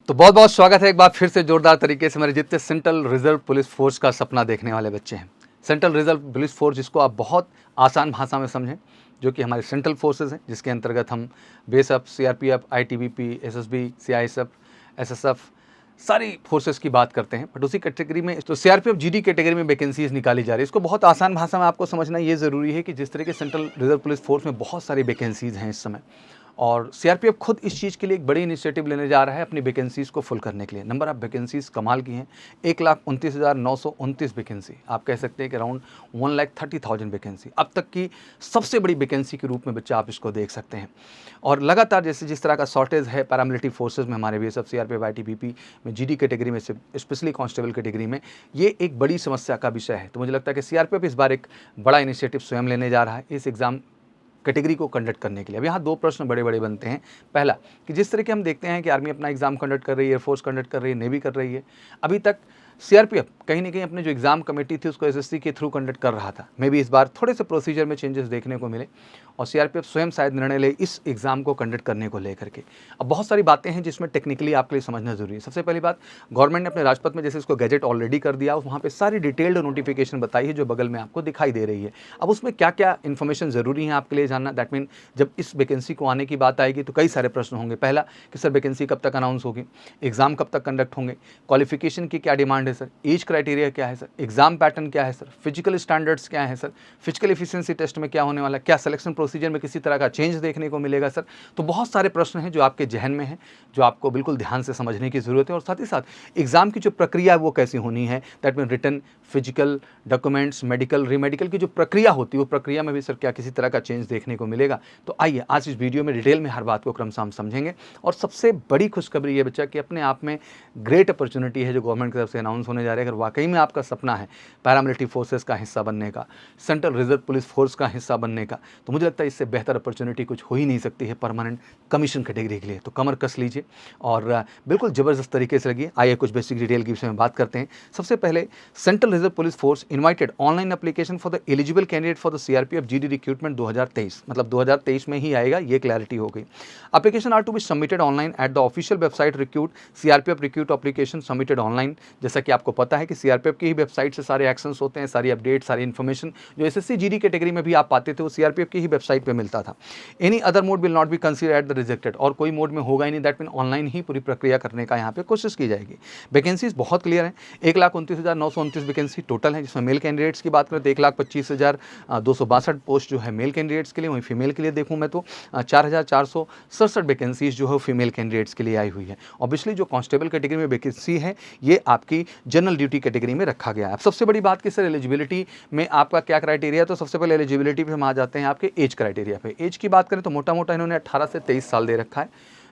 तो बहुत बहुत स्वागत है एक बार फिर से जोरदार तरीके से मेरे जितने सेंट्रल रिजर्व पुलिस फोर्स का सपना देखने वाले बच्चे हैं। सेंट्रल रिजर्व पुलिस फोर्स जिसको आप बहुत आसान भाषा में समझें, जो कि हमारे सेंट्रल फोर्सेज हैं, जिसके अंतर्गत हम BSF, CRPF, ITBP, SSB, CISF, SSF सारी फोर्सेस की बात करते हैं। बट उसी कैटेगरी में तो सीआरपीएफ जीडी कैटेगरी में वैकेंसीज निकाली जा रही है। इसको बहुत आसान भाषा में आपको समझना ये ज़रूरी है कि जिस तरह के सेंट्रल रिजर्व पुलिस फोर्स में बहुत सारी वैकेंसीज हैं इस समय, और सीआरपीएफ खुद इस चीज़ के लिए एक बड़ी इनिशिएटिव लेने जा रहा है अपनी वैकेंसीज़ को फुल करने के लिए। नंबर ऑफ वैकेंसीज़ कमाल की हैं, 1,29,929 वैकेंसी, आप कह सकते हैं कि अराउंड 1,30,000 वैकेंसी अब तक की सबसे बड़ी वैकेंसी के रूप में बच्चा आप इसको देख सकते हैं। और लगातार जैसे जिस तरह का शॉर्टेज है पैरामिलिट्री फोर्सेज में, हमारे बीएसएफ, सीआरपीएफ, आईटीबीपी में, जीडी कैटेगरी में, स्पेशली कांस्टेबल कैटेगरी में ये एक बड़ी समस्या का विषय है। तो मुझे लगता है कि सीआरपीएफ इस बार एक बड़ा इनिशिएटिव स्वयं लेने जा रहा है इस एग्ज़ाम कैटेगरी को कंडक्ट करने के लिए। अब यहाँ दो प्रश्न बड़े बड़े बनते हैं। पहला कि जिस तरह के हम देखते हैं कि आर्मी अपना एग्जाम कंडक्ट कर रही है, एयरफोर्स कंडक्ट कर रही है, नेवी कर रही है, अभी तक सीआरपीएफ कहीं ना कहीं अपने जो एग्ज़ाम कमेटी थी उसको एसएससी के थ्रू कंडक्ट कर रहा था। मे भी इस बार थोड़े से प्रोसीजर में चेंजेस देखने को मिले और सीआरपीएफ स्वयं शायद निर्णय ले इस एग्ज़ाम को कंडक्ट करने को लेकर के। अब बहुत सारी बातें हैं जिसमें टेक्निकली आपके लिए समझना जरूरी है। सबसे पहली बात, गवर्नमेंट ने अपने राजपत्र में जैसे इसको गैजेट ऑलरेडी कर दिया, वहाँ पर सारी डिटेल्ड नोटिफिकेशन बताई है जो बगल में आपको दिखाई दे रही है। अब उसमें क्या क्या इन्फॉर्मेशन ज़रूरी है आपके लिए जानना, दैट मीन जब इस वैकेंसी को आने की बात आएगी तो कई सारे प्रश्न होंगे। पहला कि सर वैकेंसी कब तक अनाउंस होगी, एग्जाम कब तक कंडक्ट होंगे, क्वालिफिकेशन की क्या डिमांड है सर, एज क्राइटेरिया क्या है सर, एग्जाम पैटर्न क्या है सर, फिजिकल स्टैंडर्ड्स क्या है सर, फिजिकल एफिशिएंसी टेस्ट में क्या होने वाला है, क्या सिलेक्शन प्रोसीजर में किसी तरह का चेंज देखने को मिलेगा सर। तो बहुत सारे प्रश्न हैं जो आपके जहन में हैं, जो आपको बिल्कुल ध्यान से समझने की ज़रूरत है। और साथ ही साथ एग्जाम की जो प्रक्रिया है वो कैसी होनी है, that mean written, physical, documents, medical, remedical की जो प्रक्रिया होती है वो प्रक्रिया में भी सर क्या किसी तरह का चेंज देखने को मिलेगा। तो आइए आज इस वीडियो में डिटेल में हर बात को क्रमशः हम समझेंगे। और सबसे बड़ी खुशखबरी ये बच्चा कि अपने आप में ग्रेट अपॉर्चुनिटी है जो गवर्नमेंट की तरफ से अनाउंस होने जा रही है। अगर वाकई में आपका सपना है पैरामिलिट्री फोर्सेस का हिस्सा बनने का, सेंट्रल रिजर्व पुलिस फोर्स का हिस्सा बनने का, तो मुझे लगता है इससे बेहतर अपॉर्चुनिटी कुछ हो ही नहीं सकती है परमानेंट कमीशन कैटेगरी के लिए। तो कमर कस लीजिए और बिल्कुल ज़बरदस्त तरीके से लगिए। आइए कुछ बेसिक डिटेल के विषय में बात करते हैं। सबसे पहले, central reserve police force invited online application for the eligible candidate for the CRPF GD recruitment 2023, मतलब 2023 में ही आएगा, ये क्लैरिटी हो गई। Application are to be submitted online at the official website recruit CRPF recruit application submitted online. जैसा कि आपको पता है कि सीआरपीएफ की ही वेबसाइट से सारे एक्शंस होते हैं, सारी अपडेट, सारी इन्फॉर्मेशन जो एसएससी जीडी कैटेगरी में भी आप पाते थे वो सीआरपीएफ की ही वेबसाइट पे मिलता था। Any other mode will not be consider at the rejected, और कोई मोड में होगा ही नहीं, दैट मीन ऑनलाइन ही पूरी प्रक्रिया करने का यहाँ पे कोशिश की जाएगी। वैकेंसीज बहुत क्लियर है, 1,29,929 वैकेंसी टोटल है, जिसमें मेल कैंडिडेट्स की बात करें तो 1,25,262 पोस्ट जो है मेल कैंडिडेट्स के लिए, वहीं फीमेल के लिए देखूँ मैं तो 4,467 वैकेंसीज जो है फीमेल कैंडिडेट्स के लिए आई हुई है। ऑब्वियसली जो कांस्टेबल कैटेगरी में वैकेंसी है ये आपकी जनरल ड्यूटी कैटेगरी में रखा गया है। अब सबसे बड़ी बात कि सर एलिजिबिलिटी में आपका क्या क्राइटेरिया है, तो सबसे पहले एलिजिबिलिटी पे हम आ जाते हैं आपके एज क्राइटेरिया पे। एज की बात करें तो मोटा मोटा इन्होंने 18 से 23 साल दे रखा है,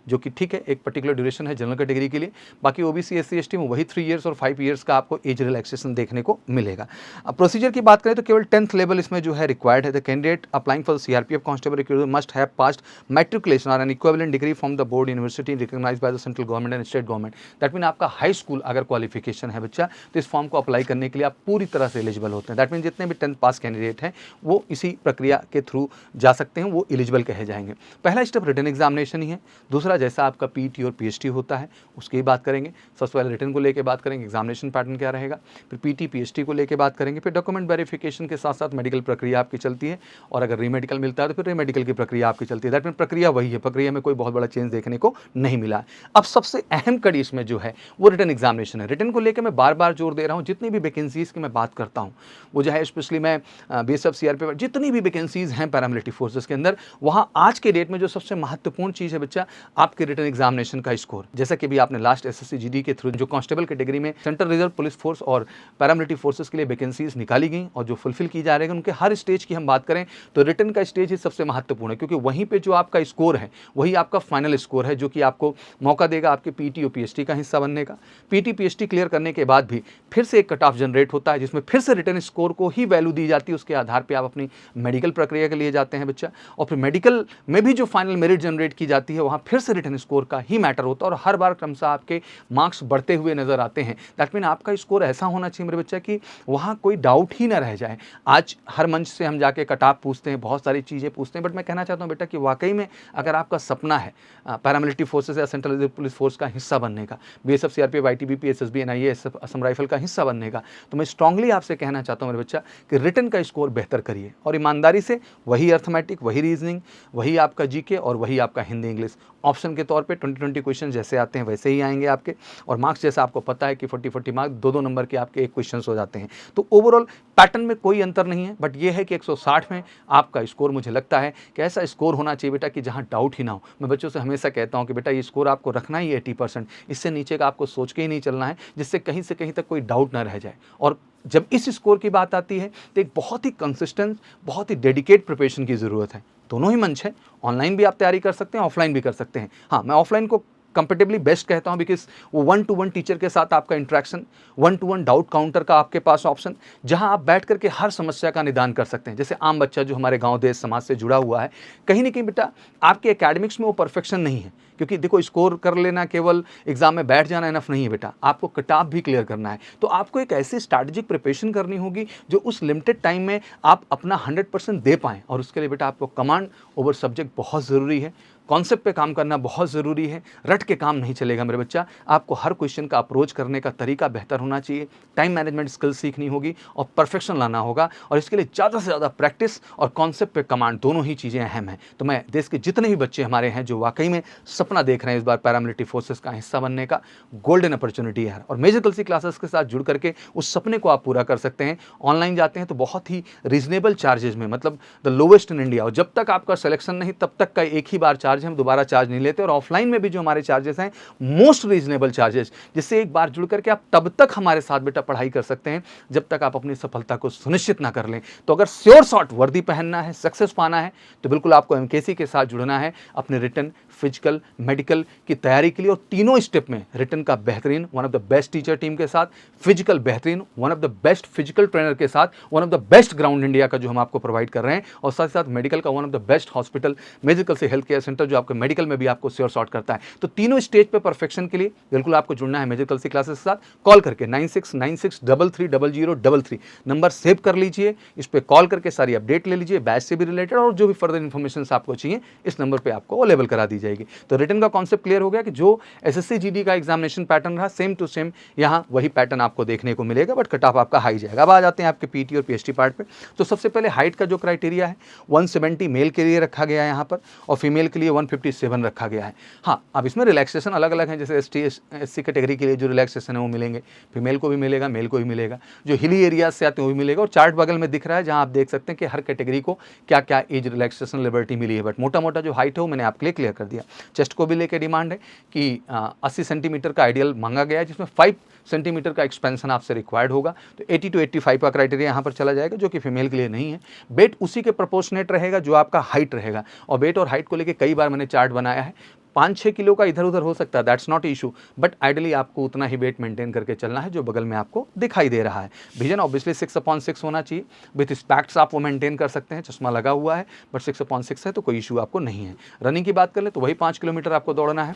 जो कि ठीक है, एक पर्टिकुलर ड्यूरेशन है जनरल कैटेगरी के लिए। बाकी ओबीसी, एससी, एसटी में वही 3 इयर्स और 5 इयर्स का आपको एज रिलैक्सेशन देखने को मिलेगा। अब प्रोसीजर की बात करें तो केवल 10th लेवल इसमें जो है रिक्वायर्ड है। The candidate applying for CRPF constable recruitment must have passed matriculation और an equivalent degree from the board university recognized by the central government and state government. That mean आपका high school अगर qualification है बच्चा, तो इस form को apply करने के लिए आप पूरी तरह से एलिजिबल होते हैं। दैट मीन जितने भी 10th पास कैंडिडेट हैं वो इसी प्रक्रिया के थ्रू जा सकते हैं, वो एलिजिबल कहे जाएंगे। पहला स्टेप रिटन एग्जामिनेशन ही है। दूसरा, जैसा आपका पीटी और पीएचडी होता है उसकी बात करेंगे। सबसे पहले रिटन को लेकर बात करेंगे, एग्जामिनेशन पैटर्न क्या रहेगा, फिर पीटी पीएचडी को लेकर बात करेंगे, फिर डॉक्यूमेंट वेरिफिकेशन के साथ साथ मेडिकल प्रक्रिया आपकी चलती है, और अगर रीमेडिकल मिलता है तो फिर रीमेडिकल की प्रक्रिया आपकी चलती है। दैट मीन प्रक्रिया वही है, प्रक्रिया में कोई बहुत बड़ा चेंज देखने को नहीं मिला है। अब सबसे अहम कड़ी इसमें जो है वो रिटन एग्जामिनेशन है। रिटन को लेकर मैं बार बार जोर दे रहा हूँ, जितनी भी वैकेंसीज की मैं बात करता हूँ वो जो है, स्पेशली मैं बीएसएफ, सीआरपीएफ, जितनी भी वैकेंसीज हैं पैरामिलिट्री फोर्सेस के अंदर, वहाँ आज के डेट में जो सबसे महत्वपूर्ण चीज़ है बच्चा, आपके रिटन एग्जामिनेशन का स्कोर। जैसा कि भी आपने लास्ट एसएससी जीडी के थ्रू जो कांस्टेबल कैटेगरी में सेंट्रल रिजर्व पुलिस फोर्स और पैरामिलिट्री फोर्सेस के लिए वैकेंसीज निकाली गई और जो फुलफिल की जा रही है, उनके हर स्टेज की हम बात करें तो रिटन का स्टेज ही सबसे महत्वपूर्ण है, क्योंकि वहीं पे जो आपका स्कोर है वही आपका फाइनल स्कोर है, जो कि आपको मौका देगा आपके पीटी और पीएचडी का हिस्सा बनने का। पीटी पीएचडी क्लियर करने के बाद भी फिर से एक कट ऑफ जनरेट होता है, जिसमें फिर से रिटन स्कोर को ही वैल्यू दी जाती है। उसके आधार पर आप अपनी मेडिकल प्रक्रिया के लिए जाते हैं बच्चा, और फिर मेडिकल में भी जो फाइनल मेरिट जनरेट की जाती है वहाँ फिर से रिटन स्कोर का ही मैटर होता है और हर बार क्रमशः आपके मार्क्स बढ़ते हुए नजर आते हैं। दैट मीन आपका स्कोर ऐसा होना चाहिए मेरे बच्चा कि वहाँ कोई डाउट ही ना रह जाए। आज हर मंच से हम जाके कट ऑफ पूछते हैं, बहुत सारी चीज़ें पूछते हैं, बट मैं कहना चाहता हूँ बेटा कि वाकई में अगर आपका सपना है पैरामिलिट्री फोर्सेस या सेंट्रल रिजर्व पुलिस फोर्स का हिस्सा बनने का, BSF, CRPF, ITBP, SSB, NIA, Assam rifle का हिस्सा बनने का, तो मैं स्ट्रांगली आपसे कहना चाहता हूँ मेरे बच्चा कि रिटन का स्कोर बेहतर करिए और ईमानदारी से वही अर्थमेटिक, वही रीजनिंग, वही आपका जीके और वही आपका हिंदी इंग्लिश ऑप्शन के तौर पे 20-20 क्वेश्चन जैसे आते हैं वैसे ही आएंगे आपके, और मार्क्स जैसा आपको पता है कि 40-40 मार्क्स 2-2 नंबर के आपके एक क्वेश्चन हो जाते हैं। तो ओवरऑल पैटर्न में कोई अंतर नहीं है, बट ये है कि 160 में आपका स्कोर मुझे लगता है कि ऐसा स्कोर होना चाहिए बेटा कि जहाँ डाउट ही ना हो। मैं बच्चों से हमेशा कहता हूँ कि बेटा ये स्कोर आपको रखना ही 80%, इससे नीचे का आपको सोच के ही नहीं चलना है, जिससे कहीं से कहीं तक कोई डाउट ना रह जाए। और जब इस स्कोर की बात आती है तो एक बहुत ही कंसिस्टेंट, बहुत ही डेडिकेट प्रिपरेशन की ज़रूरत है। दोनों ही मंच है, ऑनलाइन भी आप तैयारी कर सकते हैं, ऑफलाइन भी कर सकते हैं। हाँ, मैं ऑफलाइन को कंपेरेटिवली बेस्ट कहता हूं बिकॉज वो 1-to-1 टीचर के साथ आपका इंटरेक्शन, 1-to-1 डाउट काउंटर का आपके पास ऑप्शन, जहां आप बैठ करके हर समस्या का निदान कर सकते हैं। जैसे आम बच्चा जो हमारे गांव देश समाज से जुड़ा हुआ है, कहीं ना कहीं बेटा आपके एकेडमिक्स में वो परफेक्शन नहीं है, क्योंकि देखो स्कोर कर लेना, केवल एग्जाम में बैठ जाना इनफ नहीं है बेटा, आपको कट ऑफ भी क्लियर करना है। तो आपको एक ऐसी स्ट्रैटेजिक प्रिपरेशन करनी होगी जो उस लिमिटेड टाइम में आप अपना 100% दे पाएँ, और उसके लिए बेटा आपको कमांड ओवर सब्जेक्ट बहुत ज़रूरी है, कॉन्सेप्ट पे काम करना बहुत ज़रूरी है। रट के काम नहीं चलेगा मेरे बच्चा, आपको हर क्वेश्चन का अप्रोच करने का तरीका बेहतर होना चाहिए, टाइम मैनेजमेंट स्किल सीखनी होगी और परफेक्शन लाना होगा, और इसके लिए ज़्यादा से ज़्यादा प्रैक्टिस और कॉन्सेप्ट पे कमांड, दोनों ही चीज़ें अहम हैं। तो मैं देश के जितने भी बच्चे हमारे हैं जो वाकई में सपना देख रहे हैं इस बार पैरामिलिट्री फोर्सेस का हिस्सा बनने का, गोल्डन अपॉर्चुनिटी है और मेजर कलसी क्लासेस के साथ जुड़ करके उस सपने को आप पूरा कर सकते हैं। ऑनलाइन जाते हैं तो बहुत ही रीजनेबल चार्जेस में, मतलब द लोवेस्ट इन इंडिया, और जब तक आपका सिलेक्शन नहीं तब तक का एक ही बार चार्ज, हम दोबारा चार्ज नहीं लेते। और ऑफलाइन में भी जो हमारे चार्जेस हैं मोस्ट रीजनेबल चार्जेस, जिससे एक बार जुड़ करके आप तब तक हमारे साथ बेटा पढ़ाई कर सकते हैं जब तक आप अपनी सफलता को सुनिश्चित ना कर लें। तो अगर श्योर शॉट वर्दी पहनना है, सक्सेस पाना है, तो बिल्कुल आपको एमकेसी के साथ जुड़ना है अपने रिटन, फिजिकल, मेडिकल की तैयारी के लिए। और तीनों स्टेप में रिटन का बेहतरीन one of the best teacher team के साथ, फिजिकल बेहतरीन one of the best physical trainer के साथ, one of the best ground India का जो हम आपको प्रोवाइड कर रहे हैं, और साथ ही साथ मेडिकल का one of the best hospital medical से हेल्थ केयर सेंटर जो आपको मेडिकल में भी आपको श्योर शॉट करता है। तो तीनों स्टेज पे परफेक्शन के लिए बिल्कुल आपको जुड़ना है मेडिकल से क्लासेस के साथ। कॉल करके 9696330033 नंबर सेव कर लीजिए, इस पे कॉल करके सारी अपडेट ले लीजिए, बैच से भी रिलेटेड और जो भी फर्दर इन्फॉर्मेशन आपको चाहिए इस नंबर पे आपको अवेलेबल करा दी जाएगी। तो रिटन का कॉन्सेप्ट क्लियर हो गया कि जो एसएससी जीडी का एग्जामिनेशन पैटर्न रहा सेम टू सेम यहाँ वही पैटर्न आपको देखने को मिलेगा, बट कट ऑफ आपका हाई जाएगा। अब आ जाते हैं आपके पीटी और पीएचडी पार्ट पे। तो सबसे पहले हाइट का जो क्राइटेरिया है 170 मेल के लिए रखा गया है यहाँ पर, और फीमेल के लिए 157 रखा गया है। हाँ, अब इसमें रिलैक्सेशन अलग अलग हैं, जैसे एसटी एससी कैटेगरी के लिए जो रिलैक्सेशन है वो मिलेंगे, फीमेल को भी मिलेगा, मेल को भी मिलेगा, जो हिली एरियाज से आते हैं वो भी मिलेगा। और चार्ट बगल में दिख रहा है जहाँ आप देख सकते हैं कि हर कैटेगरी को क्या क्या एज रिलैक्सेशन लिबर्टी मिली है, बट मोटा मोटा जो हाइट है वो मैंने आपके लिए क्लियर कर दिया। चेस्ट को भी लेकर डिमांड है कि 80 सेंटीमीटर का आइडियल मांगा गया है, जिसमें 5 सेंटीमीटर का एक्सपेंशन आपसे रिक्वायर्ड होगा। तो 80 to 85 का क्राइटेरिया यहाँ पर चला जाएगा, जो कि फीमेल के लिए नहीं है। वेट उसी के प्रोपोर्शनेट रहेगा जो आपका हाइट रहेगा, और वेट और हाइट को लेकर कई बार मैंने चार्ट बनाया है। 5-6 किलो का इधर उधर हो सकता है, that's not issue, but ideally आपको उतना ही वेट मेंटेन करके चलना है जो बगल में आपको दिखाई दे रहा है। विजन ऑब्वियसली 6/6 होना चाहिए, विथ स्पेक्ट्स आप वो मेंटेन कर सकते हैं, चश्मा लगा हुआ है बट 6/6 है तो कोई इशू आपको नहीं है। रनिंग की बात कर ले तो वही 5 किलोमीटर आपको दौड़ना है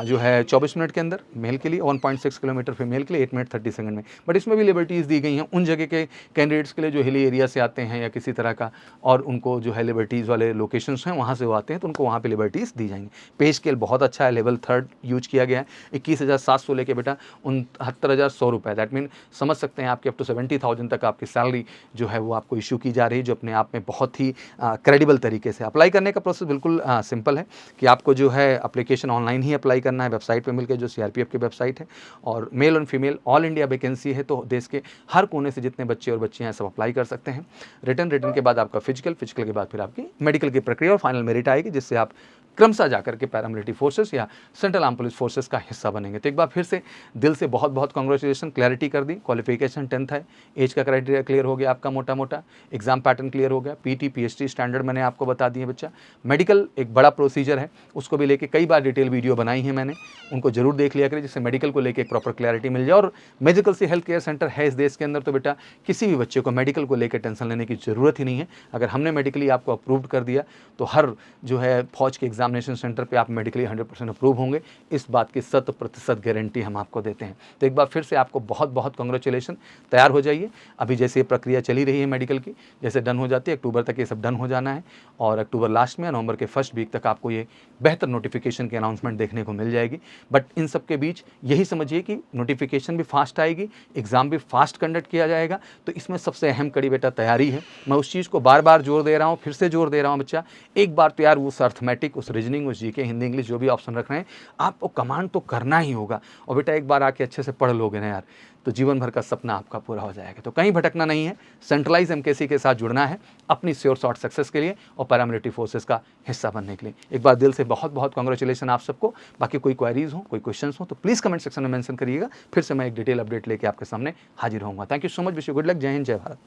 जो है 24 मिनट के अंदर मेल के लिए, 1.6 किलोमीटर फीमेल के लिए 8 मिनट 30 सेकंड में। बट इसमें भी लिबर्टीज़ दी गई हैं उन जगह के कैंडिडेट्स के लिए जो हिली एरिया से आते हैं या किसी तरह का, और उनको जो है लिबर्टीज़ वाले लोकेशंस हैं वहाँ से वो आते हैं, तो उनको वहाँ पे लिबर्टीज़ दी जाएंगी। पे स्केल बहुत अच्छा है, लेवल 3 यूज किया गया है। 21,700 लेके बेटा 69,100 रुपये, दैट मीन समझ सकते हैं आपके अप टू 70,000 तक आपकी सैलरी जो है वो आपको इशू की जा रही है, जो अपने आप में बहुत ही क्रेडिबल तरीके से। अप्लाई करने का प्रोसेस बिल्कुल सिंपल है कि आपको जो है एप्लीकेशन ऑनलाइन ही अप्लाई करना है, वेबसाइट पे मिलकर, जो सीआरपीएफ की वेबसाइट है, और मेल और फीमेल ऑल इंडिया वैकेंसी है, तो देश के हर कोने से जितने बच्चे और बच्चियां हैं सब अप्लाई कर सकते हैं। रिटर्न के बाद आपका फिजिकल के बाद फिर आपकी मेडिकल की प्रक्रिया और फाइनल मेरिट आएगी, जिससे आप क्रमशः जाकर के पैरामिलिट्री फोर्सेस या सेंट्रल आर्म पुलिस फोर्सेस का हिस्सा बनेंगे। तो एक बार फिर से दिल से बहुत बहुत कांग्रेचुलेशन, क्लैरिटी कर दी। क्वालिफिकेशन 10th है, एज का क्राइटेरिया क्लियर हो गया आपका मोटा मोटा, एग्जाम पैटर्न क्लियर हो गया, पीटी पीएचडी स्टैंडर्ड मैंने आपको बता दिए बच्चा। मेडिकल एक बड़ा प्रोसीजर है, उसको भी लेके कई बार डिटेल वीडियो बनाई है मैंने, उनको जरूर देख लिया करें, जिससे मेडिकल को लेकर एक प्रॉपर क्लैरिटी मिल जाए। और मेडिकल से हेल्थ केयर सेंटर है इस देश के अंदर, तो बेटा किसी भी बच्चे को मेडिकल को लेकर टेंशन लेने की ज़रूरत ही नहीं है। अगर हमने मेडिकली आपको अप्रूव कर दिया तो हर जो है फौज के एग्जाम एग्जामिनेशन सेंटर पे आप मेडिकली 100% अप्रूव होंगे, इस बात की 100% गारंटी हम आपको देते हैं। तो एक बार फिर से आपको बहुत बहुत कांग्रेचुलेशन, तैयार हो जाइए। अभी जैसे ये प्रक्रिया चली रही है मेडिकल की, जैसे डन हो जाती है, अक्टूबर तक ये सब डन हो जाना है और अक्टूबर लास्ट में, नवंबर के फर्स्ट वीक तक आपको ये बेहतर नोटिफिकेशन की अनाउंसमेंट देखने को मिल जाएगी। बट इन सब के बीच यही समझिए कि नोटिफिकेशन भी फास्ट आएगी, एग्ज़ाम भी फास्ट कंडक्ट किया जाएगा। तो इसमें सबसे अहम कड़ी बेटा तैयारी है। मैं उस चीज़ को बार बार जोर दे रहा हूँ, फिर से जोर दे रहा हूँ बच्चा, एक बार तो यार उस अर्थमेटिक, उस रीजनिंग, उस जीके, हिंदी, इंग्लिश जो भी ऑप्शन रख रहे हैं, आपको कमांड तो करना ही होगा। और बेटा एक बार आके अच्छे से पढ़ लोगे ना यार, तो जीवन भर का सपना आपका पूरा हो जाएगा। तो कहीं भटकना नहीं है, सेंट्रलाइज एमकेसी के साथ जुड़ना है अपनी श्योर शॉर्ट सक्सेस के लिए और पैरामिलिट्री फोर्सेस का हिस्सा बनने के लिए। एक बार दिल से बहुत बहुत कांग्रेचुलेशन आप सबको। बाकी कोई क्वेरीज हो, कोई क्वेश्चंस हो तो प्लीज़ कमेंट सेक्शन में मेंशन करिएगा, फिर से मैं एक डिटेल अपडेट लेके आपके सामने हाजिर होऊंगा। Thank you so much, wish you good luck, जय हिंद, जय भारत।